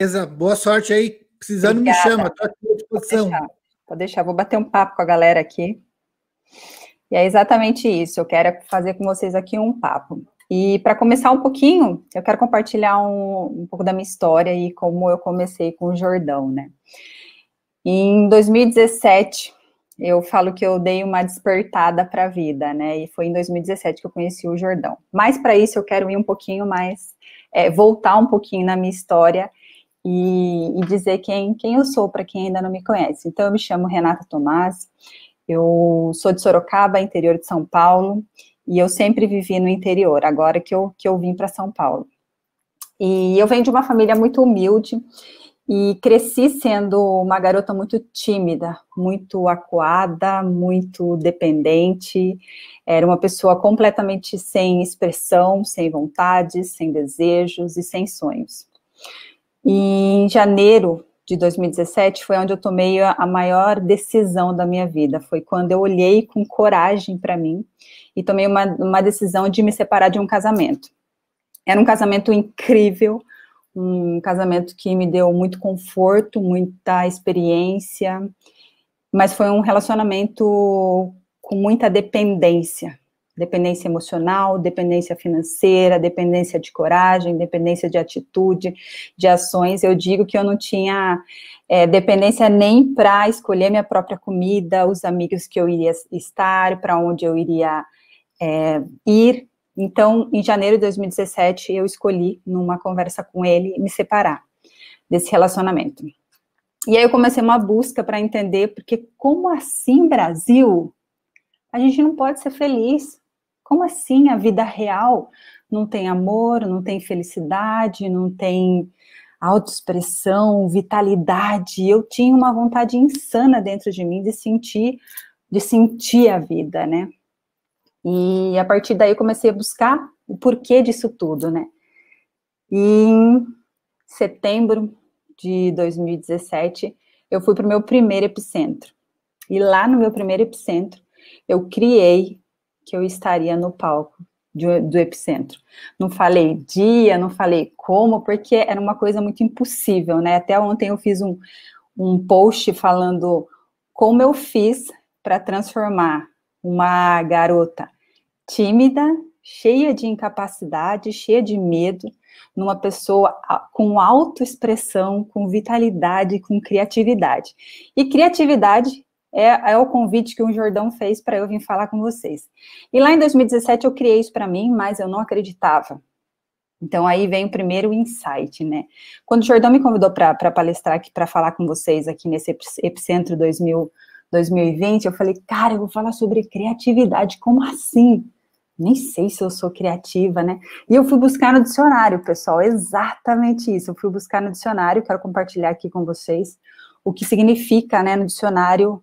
Beleza, boa sorte aí. Precisando, Obrigada. me chama, estou aqui à disposição. Pode deixar, vou bater um papo com a galera aqui. E é exatamente isso, eu quero fazer com vocês aqui um papo. E para começar um pouquinho, eu quero compartilhar um pouco da minha história e como eu comecei com o Jordão, né? Em 2017, eu falo que eu dei uma despertada para a vida, né? E foi em 2017 que eu conheci o Jordão. Mas para isso eu quero ir um pouquinho mais, voltar um pouquinho na minha história e dizer quem eu sou para quem ainda não me conhece. Então eu me chamo Renata Tomás, eu sou de Sorocaba, interior de São Paulo, e eu sempre vivi no interior, agora que eu vim para São Paulo. E eu venho de uma família muito humilde, e cresci sendo uma garota muito tímida, muito acuada, muito dependente, era uma pessoa completamente sem expressão, sem vontades, sem desejos e sem sonhos. E em janeiro de 2017 foi onde eu tomei a maior decisão da minha vida, foi quando eu olhei com coragem para mim e tomei uma decisão de me separar de um casamento. Era um casamento incrível, um casamento que me deu muito conforto, muita experiência, mas foi um relacionamento com muita dependência emocional, dependência financeira, dependência de coragem, dependência de atitude, de ações. Eu digo que eu não tinha dependência nem para escolher minha própria comida, os amigos que eu iria estar, para onde eu iria ir. Então, em janeiro de 2017, eu escolhi, numa conversa com ele, me separar desse relacionamento. E aí eu comecei uma busca para entender, porque como assim, Brasil, a gente não pode ser feliz? Como assim a vida real não tem amor, não tem felicidade, não tem autoexpressão, vitalidade? Eu tinha uma vontade insana dentro de mim de sentir a vida, né? E a partir daí eu comecei a buscar o porquê disso tudo, né? E em setembro de 2017, eu fui para o meu primeiro epicentro. E lá no meu primeiro epicentro, eu criei que eu estaria no palco do epicentro. Não falei dia, não falei como, porque era uma coisa muito impossível, né? Até ontem eu fiz um post falando como eu fiz para transformar uma garota tímida, cheia de incapacidade, cheia de medo, numa pessoa com autoexpressão, com vitalidade, com criatividade. E criatividade é o convite que o Jordão fez para eu vir falar com vocês. E lá em 2017 eu criei isso para mim, mas eu não acreditava. Então aí vem o primeiro insight, né? Quando o Jordão me convidou para palestrar aqui, para falar com vocês aqui nesse Epicentro 2020, eu falei, cara, eu vou falar sobre criatividade, como assim? Nem sei se eu sou criativa, né? E eu fui buscar no dicionário, pessoal, exatamente isso. Eu fui buscar no dicionário, quero compartilhar aqui com vocês o que significa, né, no dicionário,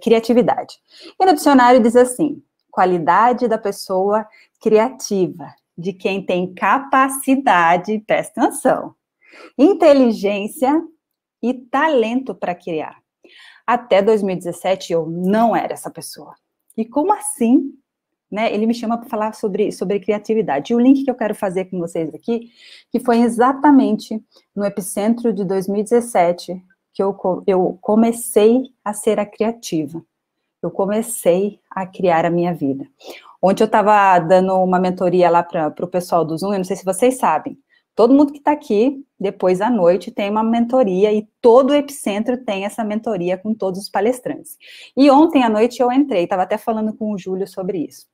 criatividade. E no dicionário diz assim, qualidade da pessoa criativa, de quem tem capacidade, presta atenção, inteligência e talento para criar. Até 2017 eu não era essa pessoa. E como assim? Né, ele me chama para falar sobre criatividade. E o link que eu quero fazer com vocês aqui, que foi exatamente no epicentro de 2017 que eu comecei a ser a criativa. Eu comecei a criar a minha vida. Ontem eu estava dando uma mentoria lá para o pessoal do Zoom, eu não sei se vocês sabem, todo mundo que está aqui, depois à noite, tem uma mentoria, e todo o Epicentro tem essa mentoria com todos os palestrantes. E ontem à noite eu entrei, estava até falando com o Júlio sobre isso.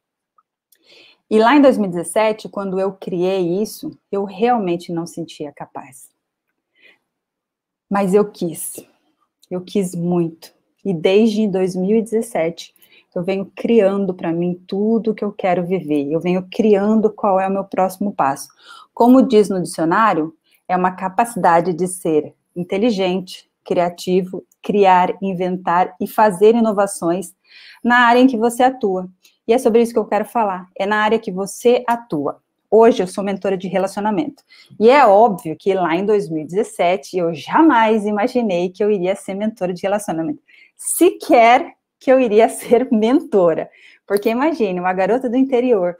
E lá em 2017, quando eu criei isso, eu realmente não sentia capaz. Mas eu quis muito. E desde 2017, eu venho criando para mim tudo que eu quero viver. Eu venho criando qual é o meu próximo passo. Como diz no dicionário, é uma capacidade de ser inteligente, criativo, criar, inventar e fazer inovações na área em que você atua. E é sobre isso que eu quero falar, é na área que você atua. Hoje eu sou mentora de relacionamento. E é óbvio que lá em 2017 eu jamais imaginei que eu iria ser mentora de relacionamento. Sequer que eu iria ser mentora. Porque imagine, uma garota do interior,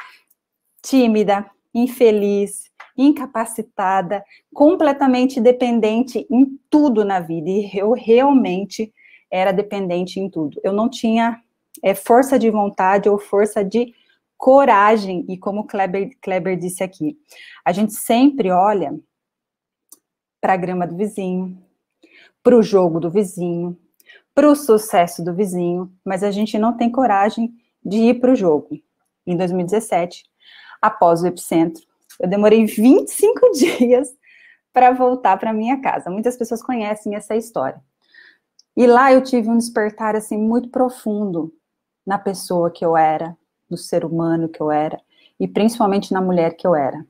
tímida, infeliz, incapacitada, completamente dependente em tudo na vida, e eu realmente era dependente em tudo. Eu não tinha força de vontade ou força de coragem, e como o Kleber disse aqui, a gente sempre olha para a grama do vizinho, para o jogo do vizinho, para o sucesso do vizinho, mas a gente não tem coragem de ir para o jogo. Em 2017, após o Epicentro, eu demorei 25 dias para voltar para minha casa. Muitas pessoas conhecem essa história. E lá eu tive um despertar, assim, muito profundo na pessoa que eu era, no ser humano que eu era, e principalmente na mulher que eu era.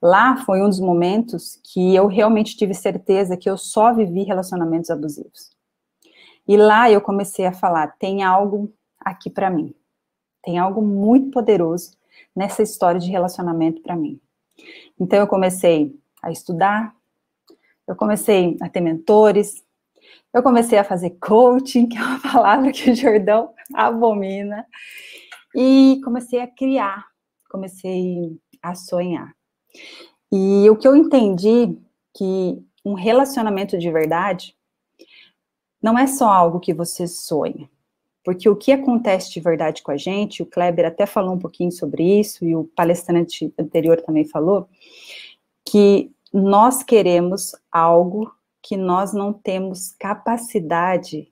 Lá foi um dos momentos que eu realmente tive certeza que eu só vivi relacionamentos abusivos. E lá eu comecei a falar, tem algo aqui para mim. Tem algo muito poderoso nessa história de relacionamento para mim. Então eu comecei a estudar, eu comecei a ter mentores, eu comecei a fazer coaching, que é uma palavra que o Jordão abomina, e comecei a criar, comecei a sonhar. E o que eu entendi, que um relacionamento de verdade não é só algo que você sonha, porque o que acontece de verdade com a gente, o Kleber até falou um pouquinho sobre isso, e o palestrante anterior também falou, que nós queremos algo que nós não temos capacidade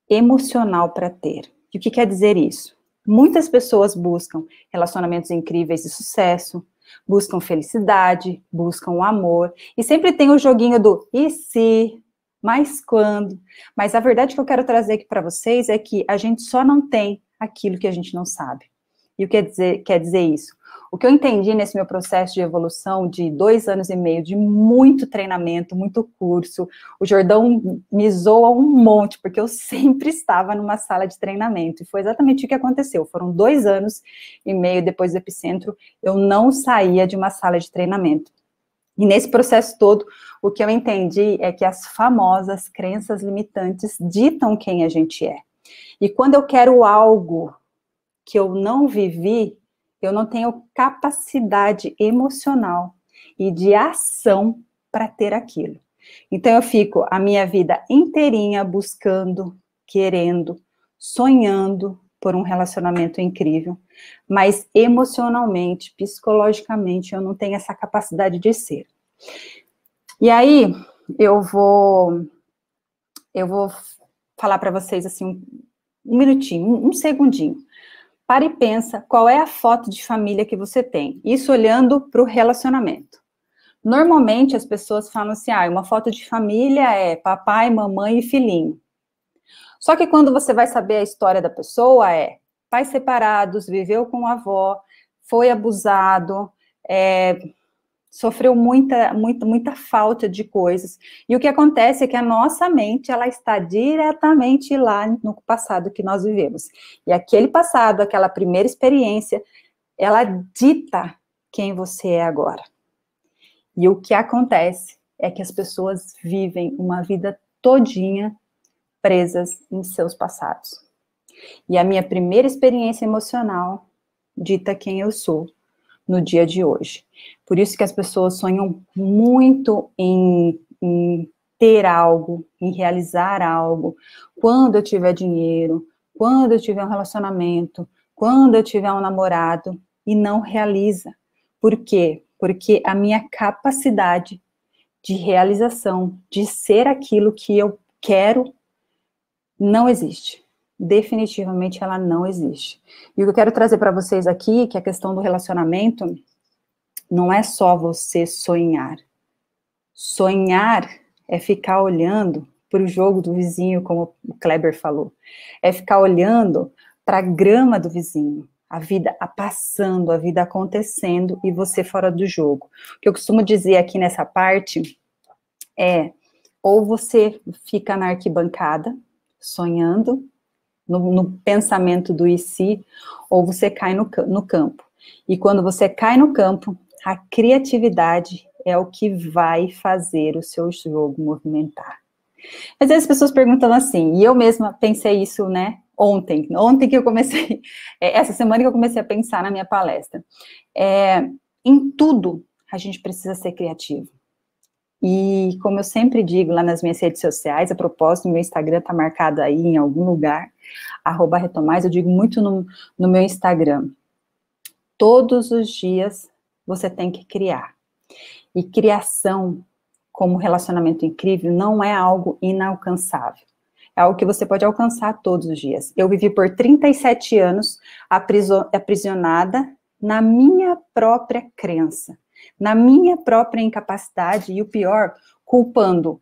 emocional para ter. E o que quer dizer isso? Muitas pessoas buscam relacionamentos incríveis de sucesso, buscam felicidade, buscam amor, e sempre tem o joguinho do e se, mas quando. Mas a verdade que eu quero trazer aqui para vocês é que a gente só não tem aquilo que a gente não sabe. E o que quer dizer isso? O que eu entendi nesse meu processo de evolução de 2 anos e meio, de muito treinamento, muito curso, o Jordão me zoa um monte, porque eu sempre estava numa sala de treinamento, e foi exatamente o que aconteceu. Foram 2 anos e meio depois do Epicentro, eu não saía de uma sala de treinamento. E nesse processo todo, o que eu entendi é que as famosas crenças limitantes ditam quem a gente é. E quando eu quero algo que eu não vivi, eu não tenho capacidade emocional e de ação para ter aquilo. Então eu fico a minha vida inteirinha buscando, querendo, sonhando por um relacionamento incrível, mas emocionalmente, psicologicamente, eu não tenho essa capacidade de ser. E aí eu vou falar para vocês assim um minutinho, um segundinho. Para e pensa qual é a foto de família que você tem. Isso olhando para o relacionamento. Normalmente as pessoas falam assim, uma foto de família é papai, mamãe e filhinho. Só que quando você vai saber a história da pessoa é pais separados, viveu com a avó, foi abusado, sofreu muita falta de coisas. E o que acontece é que a nossa mente, ela está diretamente lá no passado que nós vivemos. E aquele passado, aquela primeira experiência, ela dita quem você é agora. E o que acontece é que as pessoas vivem uma vida todinha presas em seus passados. E a minha primeira experiência emocional dita quem eu sou no dia de hoje. Por isso que as pessoas sonham muito em ter algo, em realizar algo. Quando eu tiver dinheiro, quando eu tiver um relacionamento, quando eu tiver um namorado, e não realiza. Por quê? Porque a minha capacidade de realização, de ser aquilo que eu quero, não existe. Definitivamente ela não existe. E o que eu quero trazer para vocês aqui, que a questão do relacionamento, não é só você sonhar. Sonhar é ficar olhando para o jogo do vizinho, como o Kleber falou. É ficar olhando para a grama do vizinho. A vida passando, a vida acontecendo e você fora do jogo. O que eu costumo dizer aqui nessa parte é, ou você fica na arquibancada, sonhando, no pensamento do e se, ou você cai no campo. E quando você cai no campo, a criatividade é o que vai fazer o seu jogo movimentar. Às vezes as pessoas perguntam assim, e eu mesma pensei isso, né, ontem que eu comecei, essa semana que eu comecei a pensar na minha palestra. Em tudo, a gente precisa ser criativo. E como eu sempre digo lá nas minhas redes sociais, a propósito, meu Instagram está marcado aí em algum lugar, @retomais, eu digo muito no meu Instagram, todos os dias você tem que criar. E criação, como relacionamento incrível, não é algo inalcançável. É algo que você pode alcançar todos os dias. Eu vivi por 37 anos aprisionada na minha própria crença, na minha própria incapacidade e o pior, culpando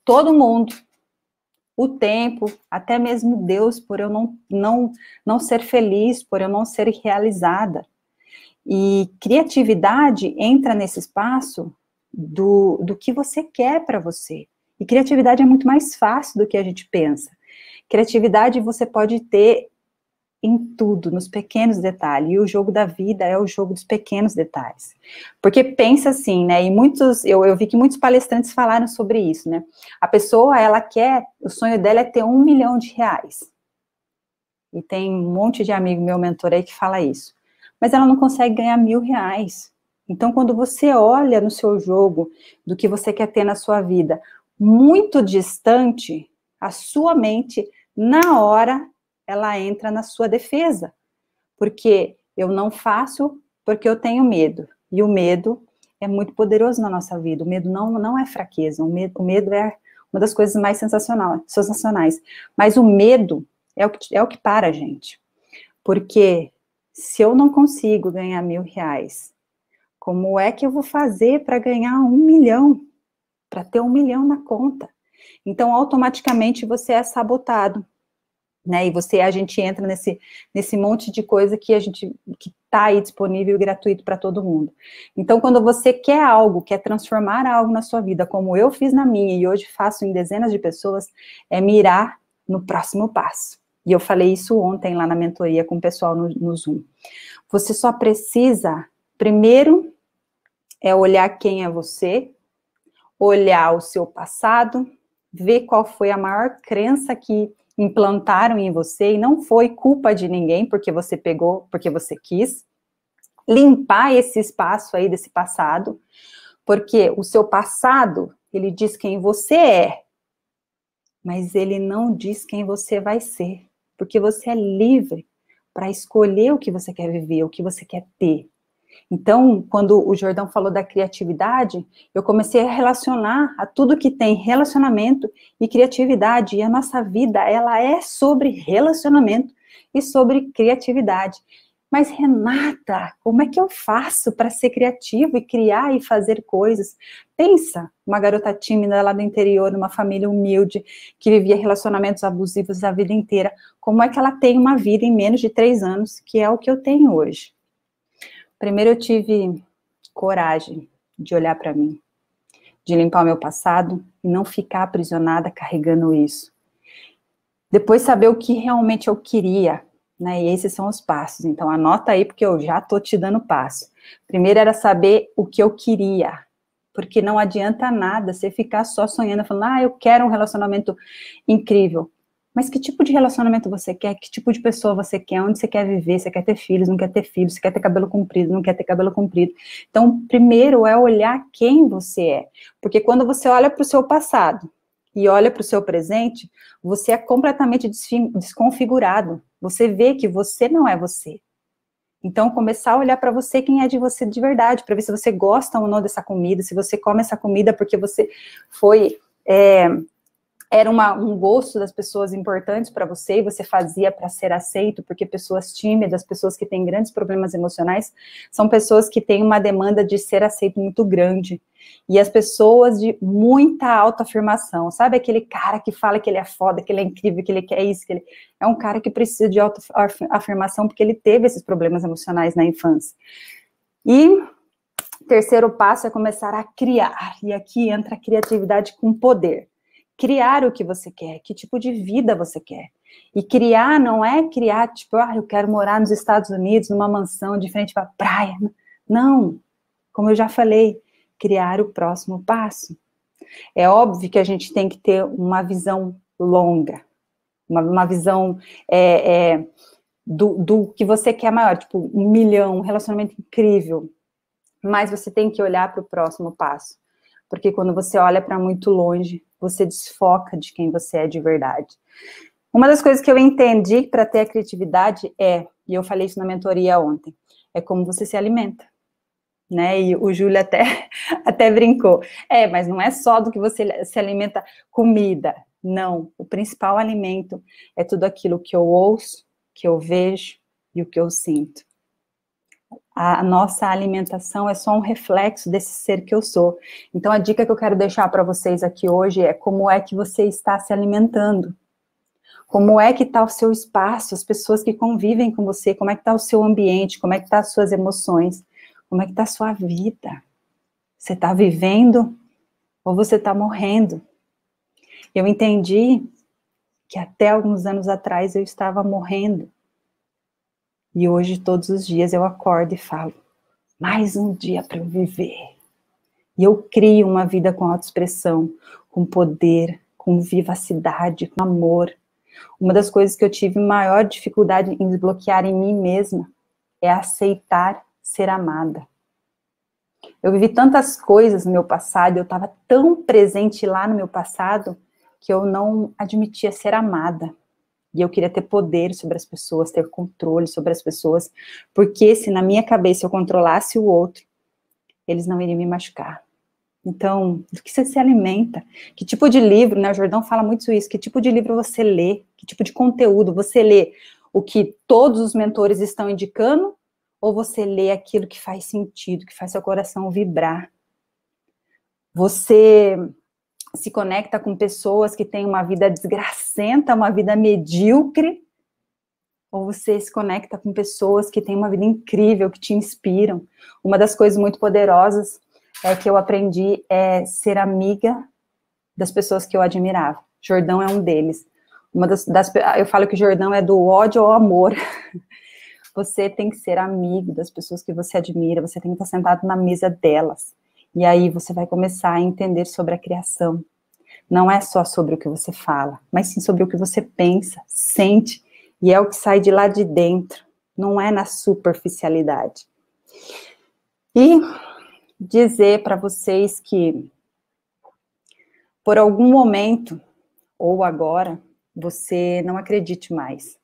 todo mundo, o tempo, até mesmo Deus, por eu não ser feliz, por eu não ser realizada. E criatividade entra nesse espaço do que você quer para você. E criatividade é muito mais fácil do que a gente pensa. Criatividade você pode ter em tudo, nos pequenos detalhes. E o jogo da vida é o jogo dos pequenos detalhes. Porque pensa assim, né? E eu vi que muitos palestrantes falaram sobre isso, né? A pessoa, o sonho dela é ter R$1 milhão. E tem um monte de amigo, meu mentor aí, que fala isso. Mas ela não consegue ganhar R$1.000. Então, quando você olha no seu jogo do que você quer ter na sua vida, muito distante, a sua mente, na hora, ela entra na sua defesa. Porque eu não faço porque eu tenho medo. E o medo é muito poderoso na nossa vida. O medo não é fraqueza. O medo é uma das coisas mais sensacionais. Mas o medo é o que para a gente. Porque se eu não consigo ganhar R$1.000, como é que eu vou fazer para ganhar 1 milhão? Para ter 1 milhão na conta? Então, automaticamente, você é sabotado, né? E a gente entra nesse monte de coisa que está aí disponível e gratuito para todo mundo. Então, quando você quer algo, quer transformar algo na sua vida, como eu fiz na minha e hoje faço em dezenas de pessoas, é mirar no próximo passo. E eu falei isso ontem lá na mentoria com o pessoal no Zoom. Você só precisa, primeiro, olhar quem é você, olhar o seu passado, ver qual foi a maior crença que implantaram em você, e não foi culpa de ninguém, porque você pegou, porque você quis, limpar esse espaço aí desse passado, porque o seu passado, ele diz quem você é, mas ele não diz quem você vai ser, porque você é livre para escolher o que você quer viver, o que você quer ter. Então, quando o Jordão falou da criatividade, eu comecei a relacionar a tudo que tem relacionamento e criatividade, e a nossa vida, ela é sobre relacionamento e sobre criatividade. Mas, Renata, como é que eu faço para ser criativo e criar e fazer coisas? Pensa, uma garota tímida lá do interior, numa família humilde, que vivia relacionamentos abusivos a vida inteira, como é que ela tem uma vida em menos de 3 anos, que é o que eu tenho hoje? Primeiro eu tive coragem de olhar para mim, de limpar o meu passado e não ficar aprisionada carregando isso. Depois saber o que realmente eu queria, né? E esses são os passos. Então anota aí porque eu já tô te dando passo. Primeiro era saber o que eu queria, porque não adianta nada você ficar só sonhando, falando, eu quero um relacionamento incrível. Mas que tipo de relacionamento você quer? Que tipo de pessoa você quer? Onde você quer viver? Você quer ter filhos? Não quer ter filhos? Você quer ter cabelo comprido? Não quer ter cabelo comprido? Então, primeiro é olhar quem você é. Porque quando você olha para o seu passado e olha para o seu presente, você é completamente desconfigurado. Você vê que você não é você. Então, começar a olhar para você quem é de você de verdade, para ver se você gosta ou não dessa comida, se você come essa comida porque você foi... era um gosto das pessoas importantes para você, e você fazia para ser aceito, porque pessoas tímidas, pessoas que têm grandes problemas emocionais, são pessoas que têm uma demanda de ser aceito muito grande. E as pessoas de muita autoafirmação, sabe aquele cara que fala que ele é foda, que ele é incrível, que ele quer isso, que ele é um cara que precisa de autoafirmação porque ele teve esses problemas emocionais na infância. E terceiro passo é começar a criar, e aqui entra a criatividade com poder. Criar o que você quer, que tipo de vida você quer. E criar não é criar, tipo, eu quero morar nos Estados Unidos, numa mansão de frente para a praia. Não, como eu já falei, criar o próximo passo. É óbvio que a gente tem que ter uma visão longa, uma visão do que você quer maior, tipo, 1 milhão, um relacionamento incrível. mas você tem que olhar para o próximo passo. Porque quando você olha para muito longe, você desfoca de quem você é de verdade. Uma das coisas que eu entendi para ter a criatividade e eu falei isso na mentoria ontem, é como você se alimenta, né? E o Júlio até brincou. Mas não é só do que você se alimenta comida. Não, o principal alimento é tudo aquilo que eu ouço, que eu vejo e o que eu sinto. A nossa alimentação é só um reflexo desse ser que eu sou. Então, a dica que eu quero deixar para vocês aqui hoje é como é que você está se alimentando. Como é que está o seu espaço, as pessoas que convivem com você, como é que está o seu ambiente, como é que está as suas emoções, como é que está a sua vida. Você está vivendo ou você está morrendo? Eu entendi que até alguns anos atrás eu estava morrendo. E hoje, todos os dias, eu acordo e falo, mais um dia para eu viver. E eu crio uma vida com autoexpressão, com poder, com vivacidade, com amor. Uma das coisas que eu tive maior dificuldade em desbloquear em mim mesma é aceitar ser amada. Eu vivi tantas coisas no meu passado, eu estava tão presente lá no meu passado, que eu não admitia ser amada. E eu queria ter poder sobre as pessoas, ter controle sobre as pessoas, porque se na minha cabeça eu controlasse o outro, eles não iriam me machucar. Então, do que você se alimenta? Que tipo de livro, né? O Jordão fala muito isso. Que tipo de livro você lê? Que tipo de conteúdo? Você lê o que todos os mentores estão indicando? Ou você lê aquilo que faz sentido, que faz seu coração vibrar? Você se conecta com pessoas que têm uma vida desgracenta, uma vida medíocre? Ou você se conecta com pessoas que têm uma vida incrível, que te inspiram? Uma das coisas muito poderosas que eu aprendi ser amiga das pessoas que eu admirava. Jordão é um deles. Eu falo que Jordão é do ódio ao amor. Você tem que ser amigo das pessoas que você admira, você tem que estar sentado na mesa delas. E aí você vai começar a entender sobre a criação. Não é só sobre o que você fala, mas sim sobre o que você pensa, sente, e é o que sai de lá de dentro. Não é na superficialidade. E dizer para vocês que, por algum momento, ou agora, você não acredite mais.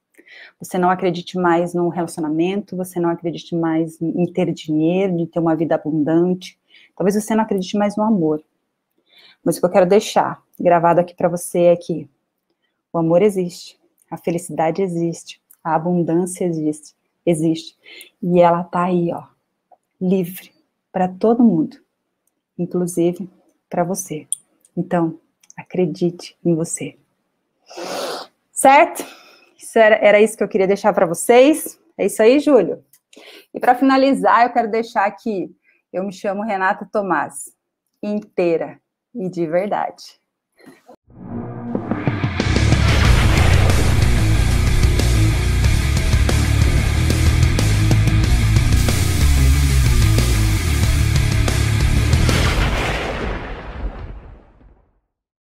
Você não acredite mais num relacionamento, você não acredite mais em ter dinheiro, em ter uma vida abundante. Talvez você não acredite mais no amor. Mas o que eu quero deixar gravado aqui para você é que o amor existe, a felicidade existe, a abundância existe. E ela tá aí, ó, livre para todo mundo, inclusive para você. Então, acredite em você. Certo? Era isso que eu queria deixar para vocês. É isso aí, Júlio? E para finalizar, eu quero deixar aqui, eu me chamo Renata Tomás, inteira e de verdade.